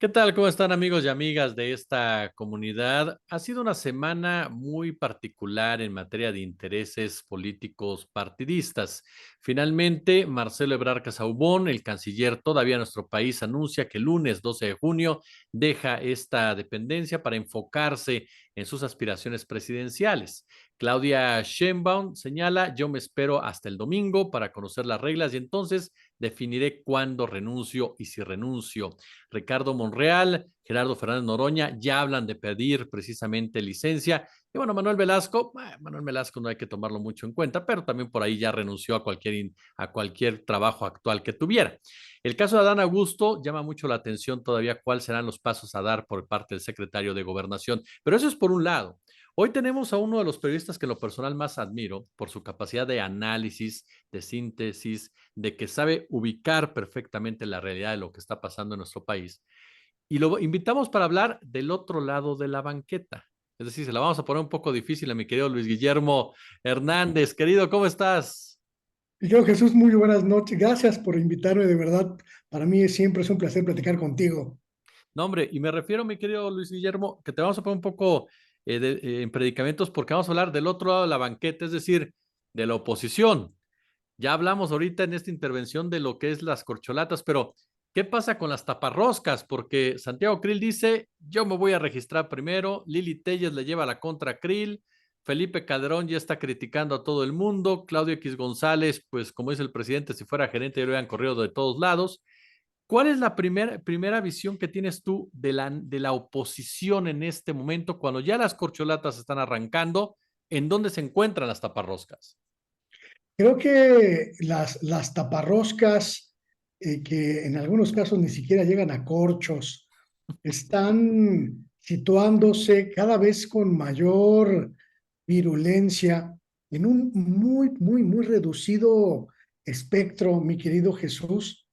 ¿Qué tal? ¿Cómo están amigos y amigas de esta comunidad? Ha sido una semana muy particular en materia de intereses políticos partidistas. Finalmente, Marcelo Ebrard Casaubon, el canciller todavía de nuestro país, anuncia que el lunes 12 de junio deja esta dependencia para enfocarse en sus aspiraciones presidenciales. Claudia Sheinbaum señala, yo me espero hasta el domingo para conocer las reglas y entonces definiré cuándo renuncio y si renuncio. Ricardo Monreal, Gerardo Fernández Noroña, ya hablan de pedir precisamente licencia. Y bueno, Manuel Velasco no hay que tomarlo mucho en cuenta, pero también por ahí ya renunció a cualquier trabajo actual que tuviera. El caso de Adán Augusto llama mucho la atención todavía cuáles serán los pasos a dar por parte del secretario de Gobernación, pero eso es por un lado. Hoy tenemos a uno de los periodistas que en lo personal más admiro por su capacidad de análisis, de síntesis, de que sabe ubicar perfectamente la realidad de lo que está pasando en nuestro país. Y lo invitamos para hablar del otro lado de la banqueta. Es decir, se la vamos a poner un poco difícil a mi querido Luis Guillermo Hernández. Querido, ¿cómo estás? Y yo, Jesús, muy buenas noches. Gracias por invitarme, de verdad. Para mí siempre es un placer platicar contigo. No, hombre, y me refiero, mi querido Luis Guillermo, que te vamos a poner un poco en predicamentos porque vamos a hablar del otro lado de la banqueta, es decir, de la oposición. Ya hablamos ahorita en esta intervención de lo que es las corcholatas, pero ¿qué pasa con las taparroscas? Porque Santiago Krill dice, yo me voy a registrar primero, Lili Telles le lleva la contra a Krill, Felipe Calderón ya está criticando a todo el mundo, Claudio X González, pues como dice el presidente, si fuera gerente ya lo hubieran corrido de todos lados. ¿Cuál es la primera visión que tienes tú de la oposición en este momento, cuando ya las corcholatas están arrancando? ¿En dónde se encuentran las taparroscas? Creo que las taparroscas, que en algunos casos ni siquiera llegan a corchos, están situándose cada vez con mayor virulencia en un muy reducido espectro, mi querido Jesús.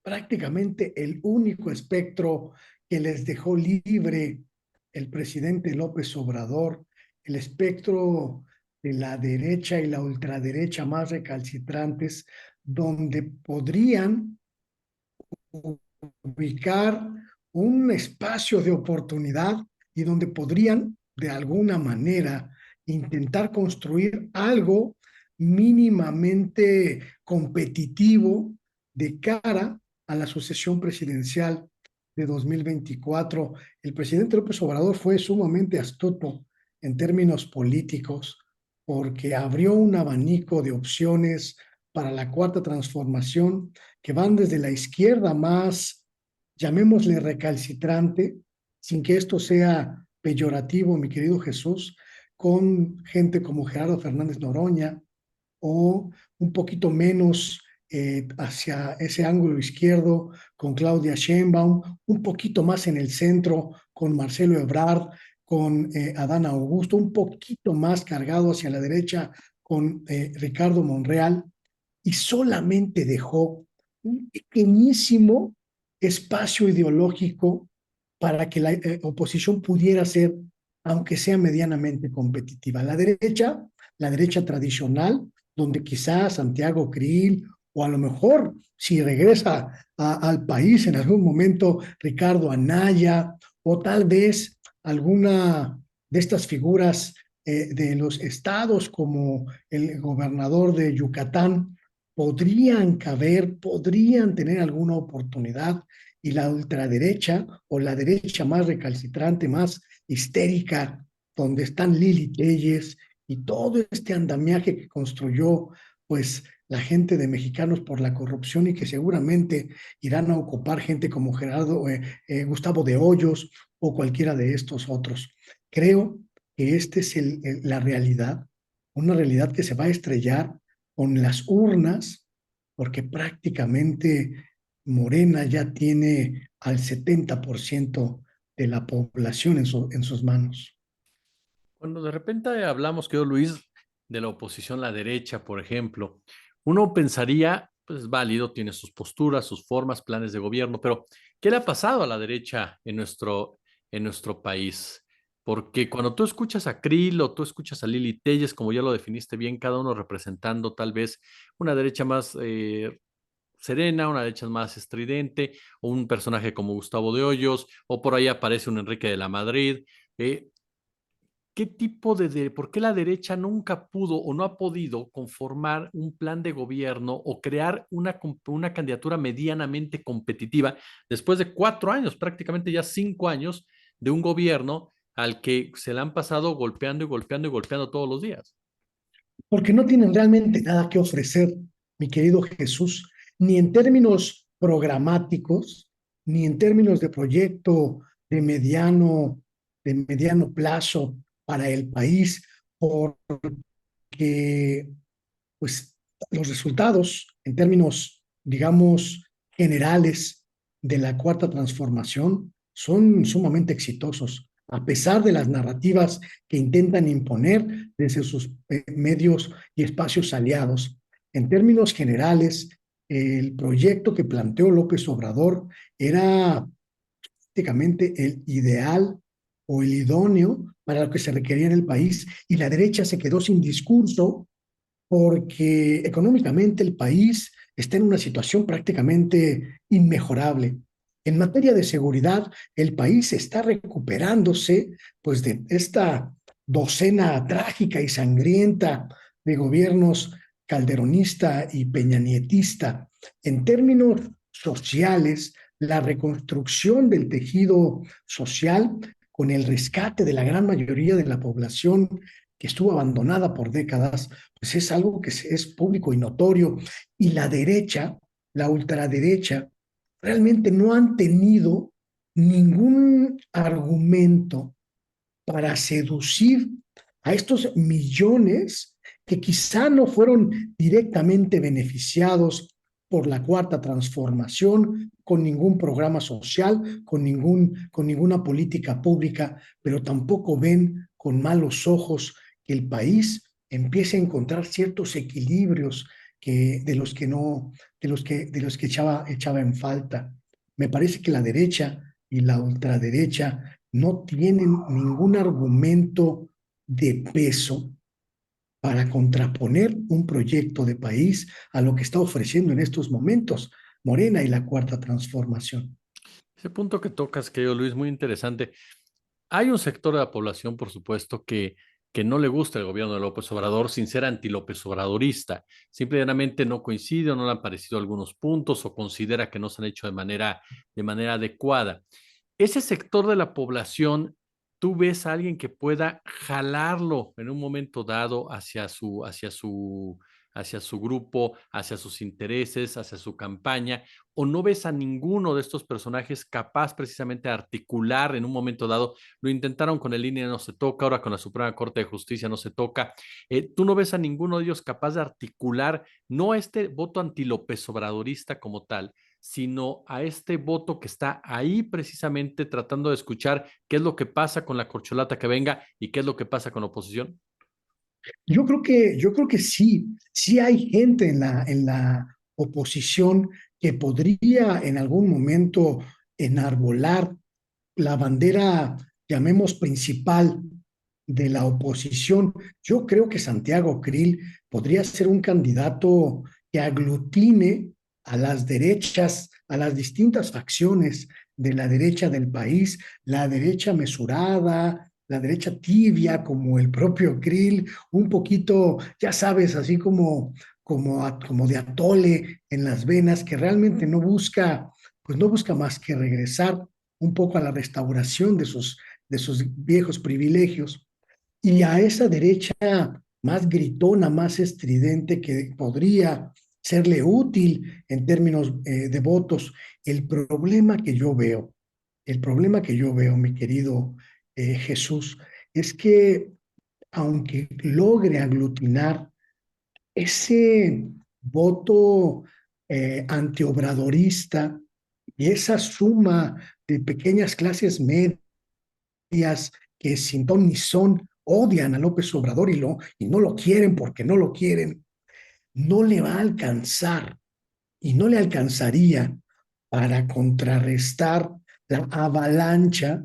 Prácticamente el único espectro que les dejó libre el presidente López Obrador, el espectro de la derecha y la ultraderecha más recalcitrantes, donde podrían ubicar un espacio de oportunidad y donde podrían, de alguna manera, intentar construir algo mínimamente competitivo de cara a la sucesión presidencial de 2024. El presidente López Obrador fue sumamente astuto en términos políticos porque abrió un abanico de opciones para la cuarta transformación que van desde la izquierda más, llamémosle recalcitrante, sin que esto sea peyorativo, mi querido Jesús, con gente como Gerardo Fernández Noroña o un poquito menos hacia ese ángulo izquierdo con Claudia Sheinbaum, un poquito más en el centro con Marcelo Ebrard, con Adán Augusto, un poquito más cargado hacia la derecha con Ricardo Monreal, y solamente dejó un pequeñísimo espacio ideológico para que la oposición pudiera ser, aunque sea medianamente competitiva. La derecha tradicional, donde quizás Santiago Krill o a lo mejor si regresa al país en algún momento Ricardo Anaya o tal vez alguna de estas figuras de los estados como el gobernador de Yucatán, podrían caber, podrían tener alguna oportunidad, y la ultraderecha o la derecha más recalcitrante, más histérica, donde están Lili Telles y todo este andamiaje que construyó pues la gente de Mexicanos por la Corrupción, y que seguramente irán a ocupar gente como Gustavo de Hoyos o cualquiera de estos otros. Creo que esta es la realidad, una realidad que se va a estrellar con las urnas, porque prácticamente Morena ya tiene al 70% de la población en sus manos. Cuando de repente hablamos, querido Luis, de la oposición, la derecha, por ejemplo, uno pensaría, pues es válido, tiene sus posturas, sus formas, planes de gobierno, pero ¿qué le ha pasado a la derecha en nuestro país? Porque cuando tú escuchas a Krill o tú escuchas a Lili Telles, como ya lo definiste bien, cada uno representando tal vez una derecha más serena, una derecha más estridente, o un personaje como Gustavo de Hoyos, o por ahí aparece un Enrique de la Madrid. Eh, ¿Qué tipo por qué la derecha nunca pudo o no ha podido conformar un plan de gobierno o crear una candidatura medianamente competitiva después de 4 años, prácticamente ya 5 años de un gobierno al que se le han pasado golpeando y golpeando y golpeando todos los días? Porque no tienen realmente nada que ofrecer, mi querido Jesús, ni en términos programáticos, ni en términos de proyecto de mediano plazo para el país, porque pues, los resultados en términos, digamos, generales de la cuarta transformación son sumamente exitosos, a pesar de las narrativas que intentan imponer desde sus medios y espacios aliados. En términos generales, el proyecto que planteó López Obrador era prácticamente el ideal o el idóneo para lo que se requería en el país, y la derecha se quedó sin discurso porque económicamente el país está en una situación prácticamente inmejorable. En materia de seguridad, el país está recuperándose pues de esta docena trágica y sangrienta de gobiernos calderonista y peñanietista. En términos sociales, la reconstrucción del tejido social con el rescate de la gran mayoría de la población que estuvo abandonada por décadas, pues es algo que es público y notorio. Y la derecha, la ultraderecha, realmente no han tenido ningún argumento para seducir a estos millones que quizá no fueron directamente beneficiados por la cuarta transformación, con ningún programa social, con ninguna política pública, pero tampoco ven con malos ojos que el país empiece a encontrar ciertos equilibrios de los que no, de los que echaba en falta. Me parece que la derecha y la ultraderecha no tienen ningún argumento de peso para contraponer un proyecto de país a lo que está ofreciendo en estos momentos Morena y la cuarta transformación. Ese punto que tocas, querido Luis, muy interesante. Hay un sector de la población, por supuesto, que no le gusta el gobierno de López Obrador sin ser anti-López Obradorista. Simplemente no coincide o no le han parecido algunos puntos o considera que no se han hecho de manera adecuada. Ese sector de la población, tú ves a alguien que pueda jalarlo en un momento dado hacia su grupo, hacia sus intereses, hacia su campaña, o no ves a ninguno de estos personajes capaz precisamente de articular en un momento dado. Lo intentaron con el INE, no se toca, ahora con la Suprema Corte de Justicia no se toca. Tú no ves a ninguno de ellos capaz de articular no este voto anti-López Obradorista como tal, sino a este voto que está ahí precisamente tratando de escuchar qué es lo que pasa con la corcholata que venga y qué es lo que pasa con la oposición. Yo creo que sí, sí hay gente en la oposición que podría en algún momento enarbolar la bandera, llamemos principal, de la oposición. Yo creo que Santiago Krill podría ser un candidato que aglutine a las derechas, a las distintas facciones de la derecha del país, la derecha mesurada, la derecha tibia, como el propio Krill, un poquito, ya sabes, así como de atole en las venas, que realmente no busca, pues no busca más que regresar un poco a la restauración de sus viejos privilegios. Y a esa derecha más gritona, más estridente, que podría serle útil en términos de votos. El problema que yo veo, el problema que yo veo, mi querido Jesús, es que aunque logre aglutinar ese voto antiobradorista y esa suma de pequeñas clases medias que sin ton ni son odian a López Obrador y no lo quieren porque no lo quieren, no le va a alcanzar y no le alcanzaría para contrarrestar la avalancha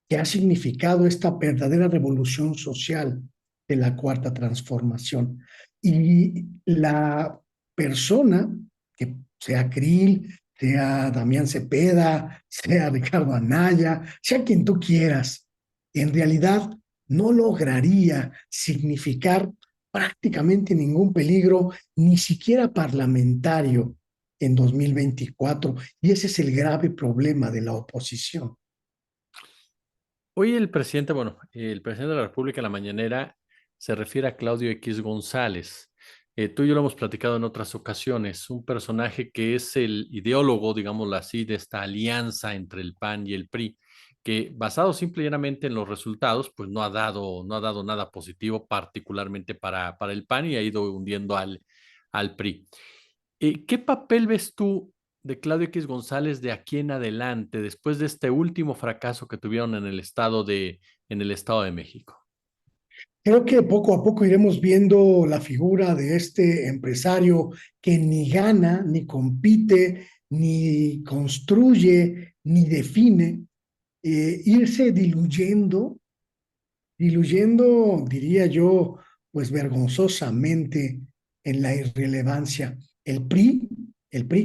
que ha significado esta verdadera revolución social de la cuarta transformación. Y la persona que sea Krill, sea Damián Cepeda, sea Ricardo Anaya, sea quien tú quieras, en realidad no lograría significar prácticamente ningún peligro, ni siquiera parlamentario en 2024. Y ese es el grave problema de la oposición. Hoy el presidente, bueno, el presidente de la República en la mañanera se refiere a Claudio X González. Tú y yo lo hemos platicado en otras ocasiones, un personaje que es el ideólogo, digámoslo así, de esta alianza entre el PAN y el PRI, que basado simple y llanamente en los resultados, pues no ha dado nada positivo, particularmente para el PAN y ha ido hundiendo al PRI. ¿Qué papel ves tú de Claudio X González de aquí en adelante, después de este último fracaso que tuvieron en el Estado de México? Creo que poco a poco iremos viendo la figura de este empresario que ni gana, ni compite, ni construye, ni define, irse diluyendo, diría yo, pues vergonzosamente en la irrelevancia. El PRI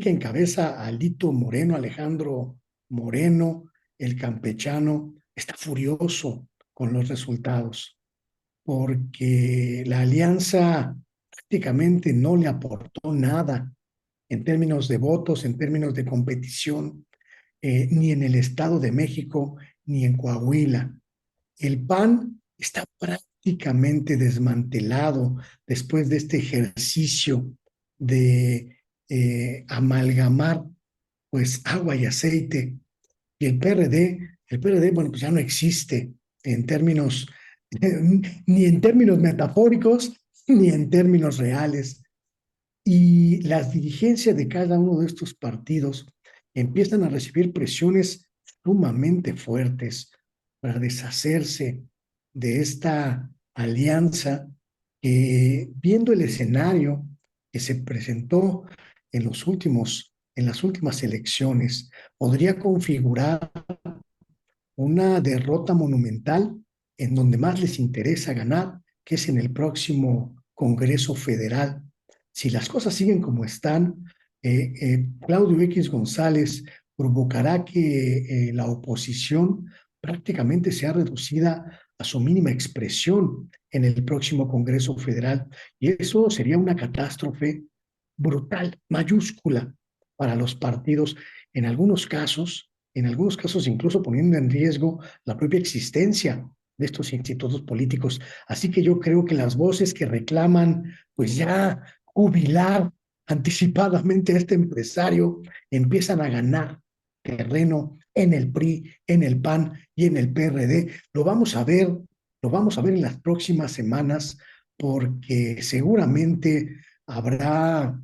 que encabeza a Alito Moreno, Alejandro Moreno, el campechano, está furioso con los resultados porque la alianza prácticamente no le aportó nada en términos de votos, en términos de competición, ni en el Estado de México, ni en Coahuila. El PAN está prácticamente desmantelado después de este ejercicio de amalgamar pues agua y aceite. Y el PRD, bueno, pues ya no existe en términos, ni en términos metafóricos, ni en términos reales. Y las dirigencias de cada uno de estos partidos empiezan a recibir presiones sumamente fuertes para deshacerse de esta alianza que, viendo el escenario que se presentó en las últimas elecciones, podría configurar una derrota monumental en donde más les interesa ganar, que es en el próximo Congreso Federal. Si las cosas siguen como están, Claudio X González provocará que la oposición prácticamente sea reducida a su mínima expresión en el próximo Congreso Federal. Y eso sería una catástrofe brutal, mayúscula para los partidos, en algunos casos incluso poniendo en riesgo la propia existencia de estos institutos políticos. Así que yo creo que las voces que reclaman, pues ya jubilar anticipadamente a este empresario, empiezan a ganar terreno en el PRI, en el PAN y en el PRD. Lo vamos a ver en las próximas semanas porque seguramente habrá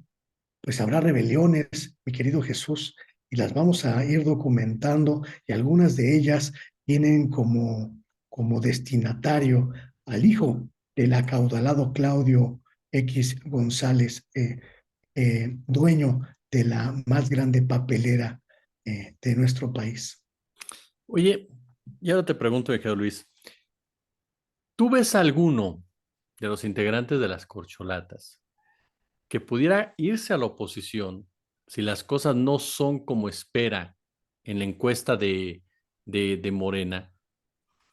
habrá rebeliones, mi querido Jesús, y las vamos a ir documentando, y algunas de ellas tienen como destinatario al hijo del acaudalado Claudio X González, dueño de la más grande papelera de nuestro país. Oye, y ahora te pregunto, mi querido Luis, ¿tú ves alguno de los integrantes de las corcholatas que pudiera irse a la oposición si las cosas no son como espera en la encuesta de Morena?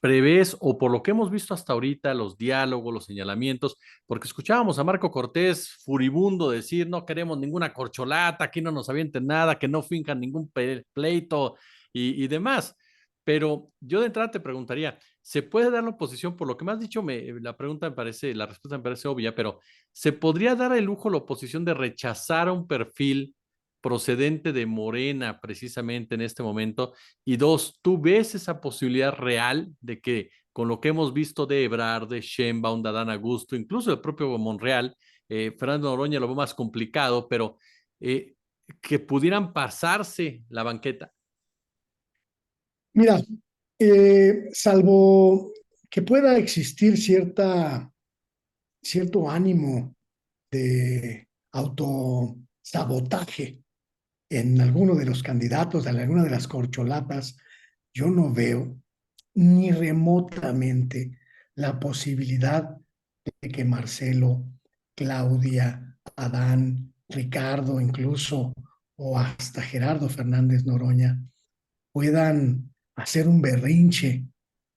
¿Prevés, o por lo que hemos visto hasta ahorita, los diálogos, los señalamientos, porque escuchábamos a Marco Cortés furibundo decir, no queremos ninguna corcholata, aquí no nos avienten nada, que no fincan ningún pleito y demás? Pero yo de entrada te preguntaría, ¿se puede dar la oposición? Por lo que me has dicho, la respuesta me parece obvia, pero ¿se podría dar el lujo la oposición de rechazar a un perfil procedente de Morena precisamente en este momento? Y dos, ¿tú ves esa posibilidad real de que con lo que hemos visto de Ebrard, de Sheinbaum, de Adán Augusto, incluso el propio Monreal, Fernando Noroña lo veo más complicado, pero eh, que pudieran pasarse la banqueta? Mira, salvo que pueda existir cierto ánimo de autosabotaje en alguno de los candidatos, en alguna de las corcholatas, yo no veo ni remotamente la posibilidad de que Marcelo, Claudia, Adán, Ricardo, incluso o hasta Gerardo Fernández Noroña puedan hacer un berrinche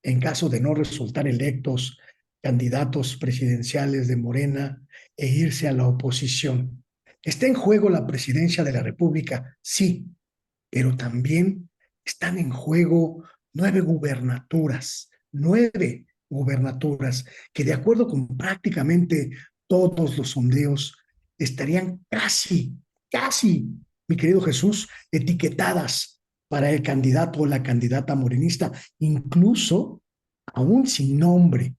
en caso de no resultar electos candidatos presidenciales de Morena e irse a la oposición. ¿Está en juego la presidencia de la República? Sí, pero también están en juego 9 gubernaturas que de acuerdo con prácticamente todos los sondeos estarían casi, mi querido Jesús, etiquetadas para el candidato o la candidata morenista, incluso aún sin nombre,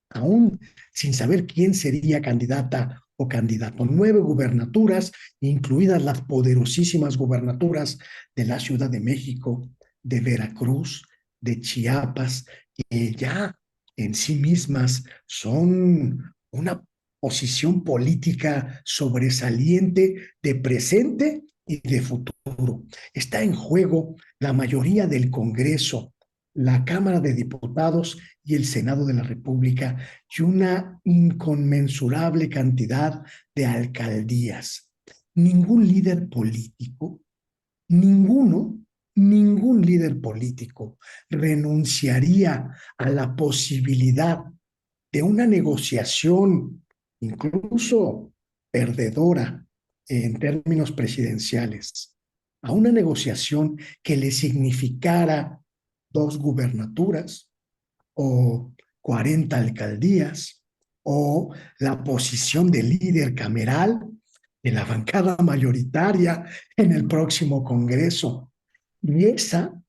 aún sin saber quién sería candidata o candidato. 9 gubernaturas, incluidas las poderosísimas gubernaturas de la Ciudad de México, de Veracruz, de Chiapas, que ya en sí mismas son una posición política sobresaliente de presente y de futuro. Está en juego la mayoría del Congreso, la Cámara de Diputados y el Senado de la República y una inconmensurable cantidad de alcaldías. Ningún líder político, ninguno, ningún líder político renunciaría a la posibilidad de una negociación, incluso perdedora en términos presidenciales, a una negociación que le significara 2 gubernaturas o 40 alcaldías o la posición de líder cameral de la bancada mayoritaria en el próximo Congreso. Y esa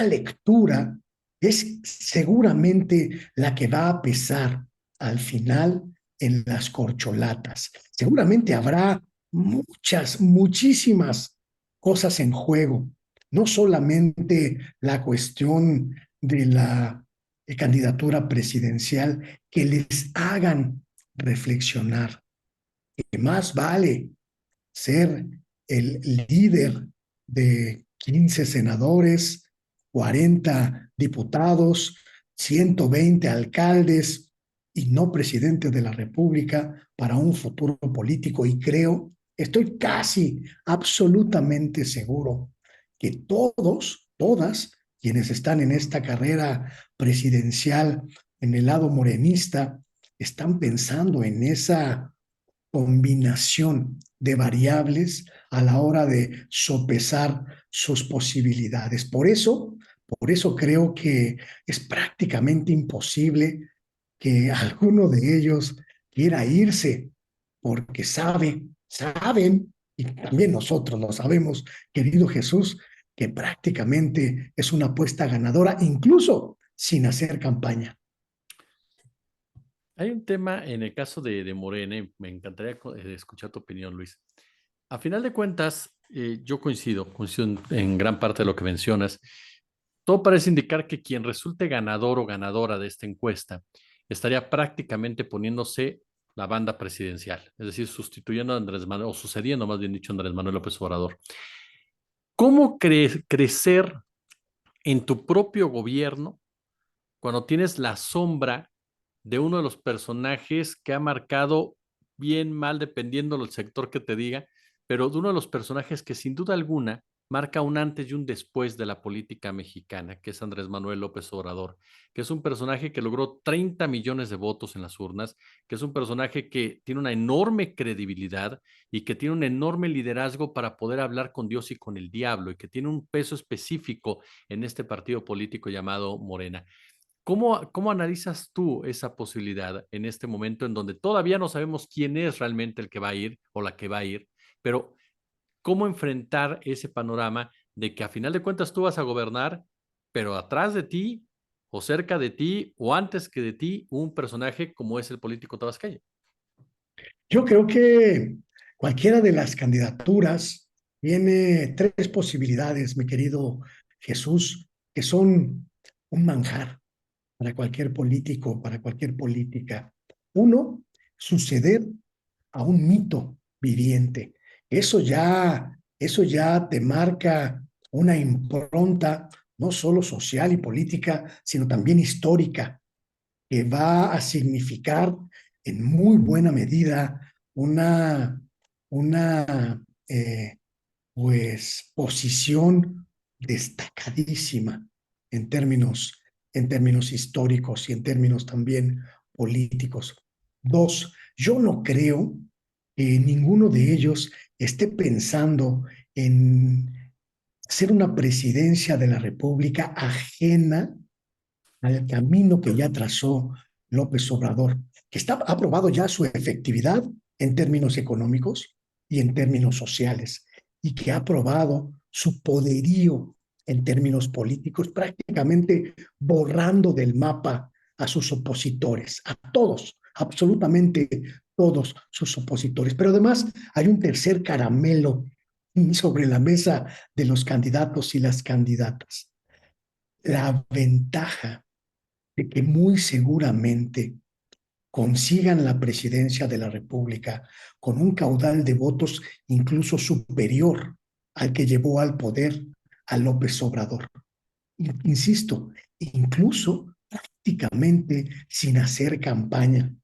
lectura es seguramente la que va a pesar al final en las corcholatas. Seguramente habrá muchísimas cosas en juego, no solamente la cuestión de la candidatura presidencial, que les hagan reflexionar que más vale ser el líder de 15 senadores, 40 diputados, 120 alcaldes y no presidente de la República para un futuro político. Y estoy casi absolutamente seguro que todas quienes están en esta carrera presidencial en el lado morenista están pensando en esa combinación de variables a la hora de sopesar sus posibilidades. Por eso creo que es prácticamente imposible que alguno de ellos quiera irse, porque saben, y también nosotros lo sabemos, querido Jesús, que prácticamente es una apuesta ganadora, incluso sin hacer campaña. Hay un tema en el caso de Morena, y me encantaría escuchar tu opinión, Luis. A final de cuentas, yo coincido en gran parte de lo que mencionas. Todo parece indicar que quien resulte ganador o ganadora de esta encuesta estaría prácticamente poniéndose la banda presidencial, es decir, sustituyendo a Andrés Manuel, o sucediendo más bien dicho, a Andrés Manuel López Obrador. ¿Cómo crecer en tu propio gobierno cuando tienes la sombra de uno de los personajes que ha marcado bien, mal, dependiendo del sector que te diga, pero de uno de los personajes que sin duda alguna marca un antes y un después de la política mexicana, que es Andrés Manuel López Obrador, que es un personaje que logró 30 millones de votos en las urnas, que es un personaje que tiene una enorme credibilidad y que tiene un enorme liderazgo para poder hablar con Dios y con el diablo y que tiene un peso específico en este partido político llamado Morena. ¿Cómo analizas tú esa posibilidad en este momento en donde todavía no sabemos quién es realmente el que va a ir o la que va a ir, pero cómo enfrentar ese panorama de que a final de cuentas tú vas a gobernar, pero atrás de ti o cerca de ti o antes que de ti un personaje como es el político tabasqueño? Yo creo que cualquiera de las candidaturas tiene 3 posibilidades, mi querido Jesús, que son un manjar para cualquier político, para cualquier política. Uno, suceder a un mito viviente. Eso ya te marca una impronta no solo social y política, sino también histórica, que va a significar en muy buena medida una, una pues posición destacadísima en términos, en términos históricos y en términos también políticos. Dos, yo no creo que ninguno de ellos esté pensando en ser una presidencia de la República ajena al camino que ya trazó López Obrador, que ha probado ya su efectividad en términos económicos y en términos sociales, y que ha probado su poderío en términos políticos, prácticamente borrando del mapa a sus opositores, a todos, absolutamente todos sus opositores. Pero además hay un tercer caramelo sobre la mesa de los candidatos y las candidatas. La ventaja de que muy seguramente consigan la presidencia de la República con un caudal de votos incluso superior al que llevó al poder a López Obrador. Insisto, incluso prácticamente sin hacer campaña,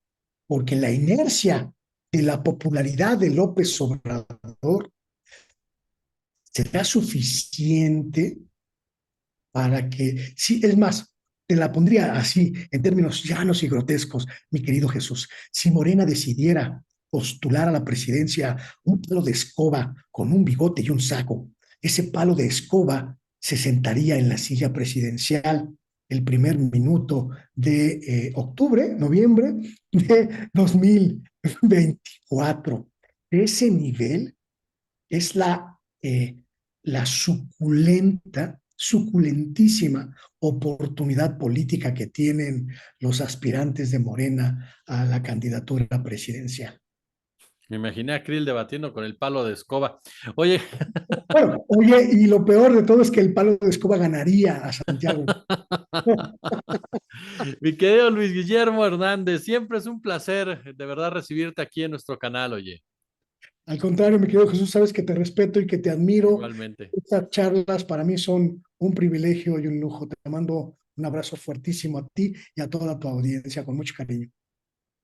porque la inercia de la popularidad de López Obrador será suficiente para que, sí, es más, te la pondría así, en términos llanos y grotescos, mi querido Jesús. Si Morena decidiera postular a la presidencia un palo de escoba con un bigote y un saco, ese palo de escoba se sentaría en la silla presidencial el primer minuto de octubre, noviembre de 2024. De ese nivel es la suculentísima oportunidad política que tienen los aspirantes de Morena a la candidatura presidencial. Me imaginé a Krill debatiendo con el palo de escoba. Oye, Bueno, oye, y lo peor de todo es que el palo de escoba ganaría a Santiago. mi querido Luis Guillermo Hernández, siempre es un placer de verdad recibirte aquí en nuestro canal, oye. Al contrario, mi querido Jesús, sabes que te respeto y que te admiro. Igualmente. Estas charlas para mí son un privilegio y un lujo. Te mando un abrazo fuertísimo a ti y a toda tu audiencia con mucho cariño.